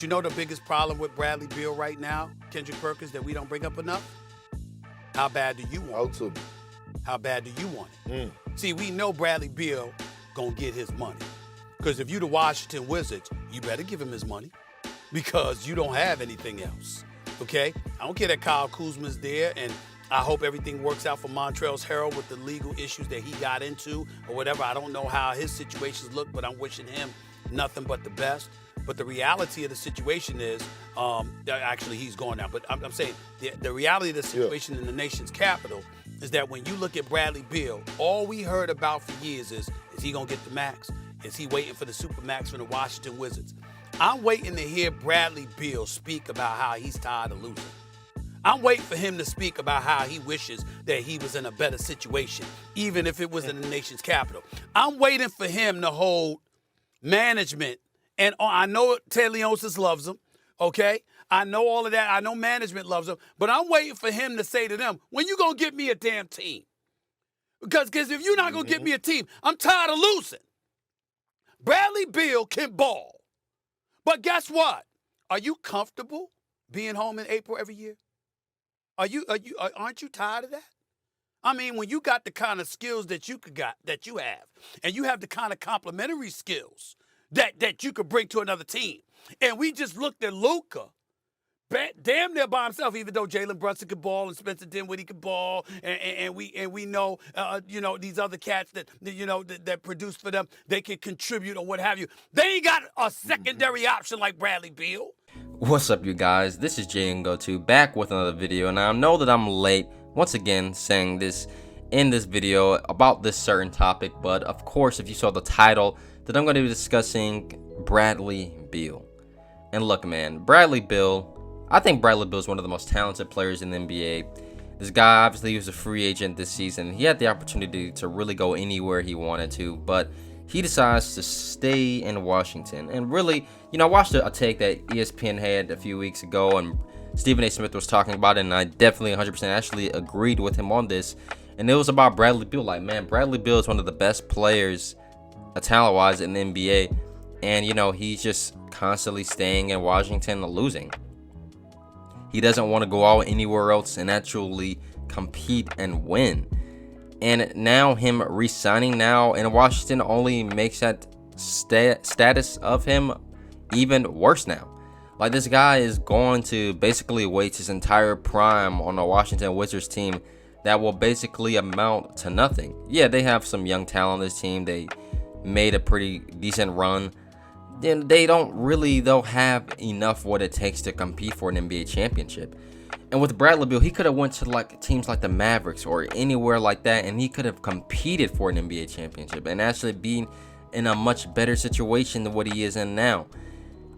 You know the biggest problem with Bradley Beal right now, Kendrick Perkins, that we don't bring up enough? How bad do you want it? How bad do you want it? See, we know Bradley Beal gonna get his money. Because if you the Washington Wizards, you better give him his money because you don't have anything else, okay? I don't care that Kyle Kuzma's there, and I hope everything works out for Montrezl Harrell with the legal issues that he got into or whatever. I don't know how his situations look, but I'm wishing him nothing but the best. But the reality of the situation is, actually he's gone now, but I'm saying the reality of the situation in the nation's capital is that when you look at Bradley Beal, all we heard about for years is he gonna get the max? Is he waiting for the super max from the Washington Wizards? I'm waiting to hear Bradley Beal speak about how he's tired of losing. I'm waiting for him to speak about how he wishes that he was in a better situation, even if it was in the nation's capital. I'm waiting for him to hold management. And I know Ted Leonsis loves him, okay? I know all of that. I know management loves him. But I'm waiting for him to say to them, when you going to get me a damn team? Because if you're not going to get me a team, I'm tired of losing. Bradley Beal can ball. But guess what? Are you comfortable being home in April every year? Aren't you tired of that? I mean, when you got the kind of skills that you have, and you have the kind of complementary skills that you could bring to another team. And we just looked at Luka, damn near by himself, even though Jalen Brunson could ball and Spencer Dinwiddie could ball, and we know these other cats that produce for them, they can contribute or what have you. They ain't got a secondary option like Bradley Beal. What's up, you guys? This is Jay and Go2 back with another video, and I know that I'm late once again saying this in this video about this certain topic, but of course, if you saw the title, that I'm going to be discussing Bradley Beal. And look, man, Bradley Beal, I think Bradley Beal is one of the most talented players in the NBA. This guy, obviously, he was a free agent this season. He had the opportunity to really go anywhere he wanted to, but he decides to stay in Washington. And really, I watched a take that ESPN had a few weeks ago, and Stephen A. Smith was talking about it, and I definitely 100% actually agreed with him on this. And it was about Bradley Beal. Like, man, Bradley Beal is one of the best players talent-wise in the NBA, and he's just constantly staying in Washington and losing. He doesn't want to go out anywhere else and actually compete and win. And now him re-signing now in Washington only makes that status of him even worse now. Like, this guy is going to basically waste his entire prime on a Washington Wizards team that will basically amount to nothing. Yeah, they have some young talent on this team. They made a pretty decent run. Then they don't really though have enough what it takes to compete for an NBA championship. And with Bradley Beal, he could have went to like teams like the Mavericks or anywhere like that, and he could have competed for an NBA championship and actually been in a much better situation than what he is in now.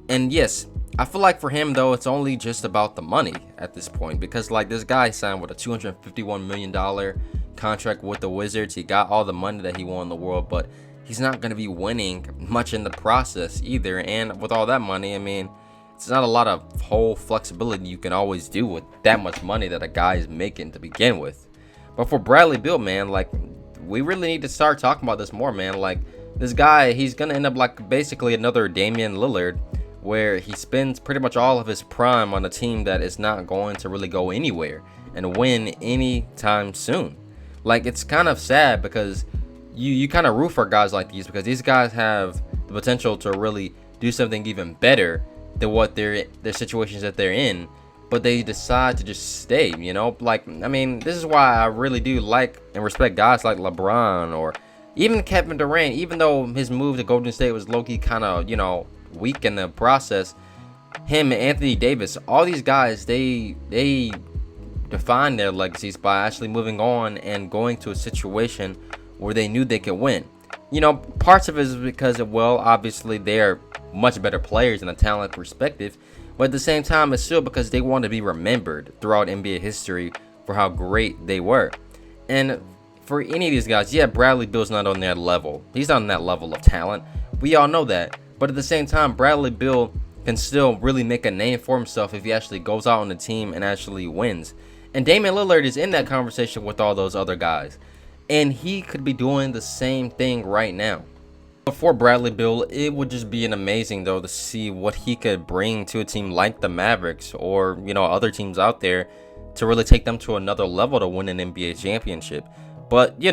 And yes, I feel like for him though, it's only just about the money at this point, because like this guy signed with a $251 million contract with the Wizards. He got all the money that he wanted in the world, but he's not going to be winning much in the process either. And with all that money, I mean, it's not a lot of whole flexibility you can always do with that much money that a guy is making to begin with. But for Bradley Beal, man, like, we really need to start talking about this more, man. Like, this guy, he's going to end up like basically another Damian Lillard, where he spends pretty much all of his prime on a team that is not going to really go anywhere and win anytime soon. Like, it's kind of sad because you kind of root for guys like these, because these guys have the potential to really do something even better than what their situations that they're in, but they decide to just stay, like, I mean, this is why I really do like and respect guys like LeBron or even Kevin Durant. Even though his move to Golden State was low-key kind of, weak in the process, him and Anthony Davis, all these guys, they define their legacies by actually moving on and going to a situation where they knew they could win. Parts of it is because obviously they're much better players in a talent perspective, but at the same time, it's still because they want to be remembered throughout NBA history for how great they were. And for any of these guys, yeah, Bradley Beal's not on that level. He's not on that level of talent. We all know that. But at the same time, Bradley Beal can still really make a name for himself if he actually goes out on the team and actually wins. And Damian Lillard is in that conversation with all those other guys. And he could be doing the same thing right now. For Bradley Beal, it would just be an amazing though to see what he could bring to a team like the Mavericks or other teams out there to really take them to another level to win an NBA championship. But yeah,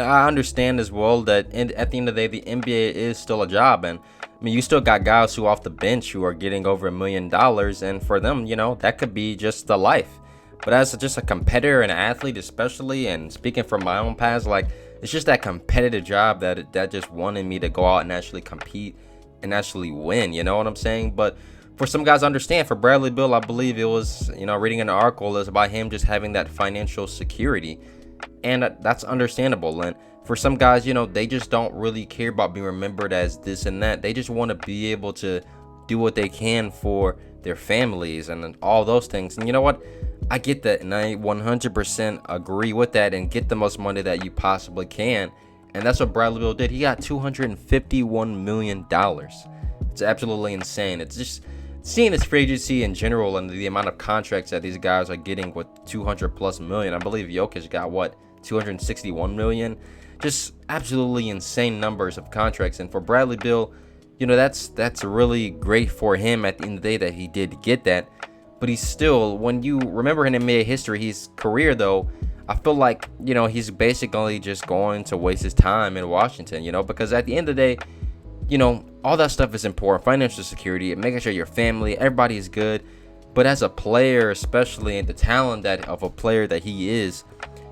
I understand as well that at the end of the day, the NBA is still a job, and I mean you still got guys who off the bench who are getting over $1 million, and for them, that could be just the life. But as just a competitor and an athlete, especially, and speaking from my own past, like, it's just that competitive job that just wanted me to go out and actually compete and actually win. You know what I'm saying? But for some guys, I understand. For Bradley Beal, I believe it was, reading an article is about him just having that financial security, and that's understandable. And for some guys, they just don't really care about being remembered as this and that. They just want to be able to do what they can for their families and all those things. And you know what? I get that, and I 100% agree with that, and get the most money that you possibly can. And that's what Bradley Beal did. He got $251 million. It's absolutely insane. It's just seeing this free agency in general and the amount of contracts that these guys are getting with 200+ million. I believe Jokic got 261 million. Just absolutely insane numbers of contracts. And for Bradley Beal, that's really great for him at the end of the day that he did get that. But he's still, when you remember in NBA history, his career though, I feel like, he's basically just going to waste his time in Washington, because at the end of the day, all that stuff is important. Financial security and making sure your family, everybody is good. But as a player, especially, and the talent of a player that he is,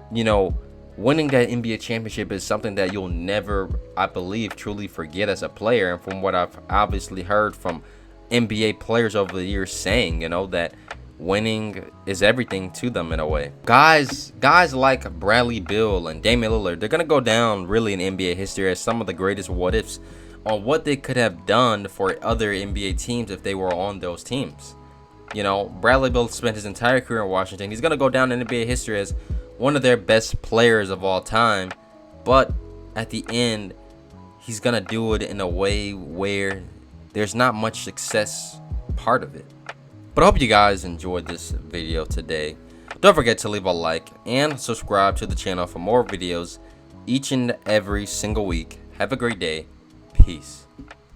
winning that NBA championship is something that you'll never, I believe, truly forget as a player. And from what I've obviously heard from NBA players over the years saying, that winning is everything to them in a way. Guys like Bradley Beal and Damian Lillard, they're going to go down really in NBA history as some of the greatest what ifs on what they could have done for other NBA teams if they were on those teams. Bradley Beal spent his entire career in Washington. He's going to go down in NBA history as one of their best players of all time. But at the end, he's going to do it in a way where there's not much success part of it. But I hope you guys enjoyed this video today. Don't forget to leave a like and subscribe to the channel for more videos each and every single week. Have a great day. Peace.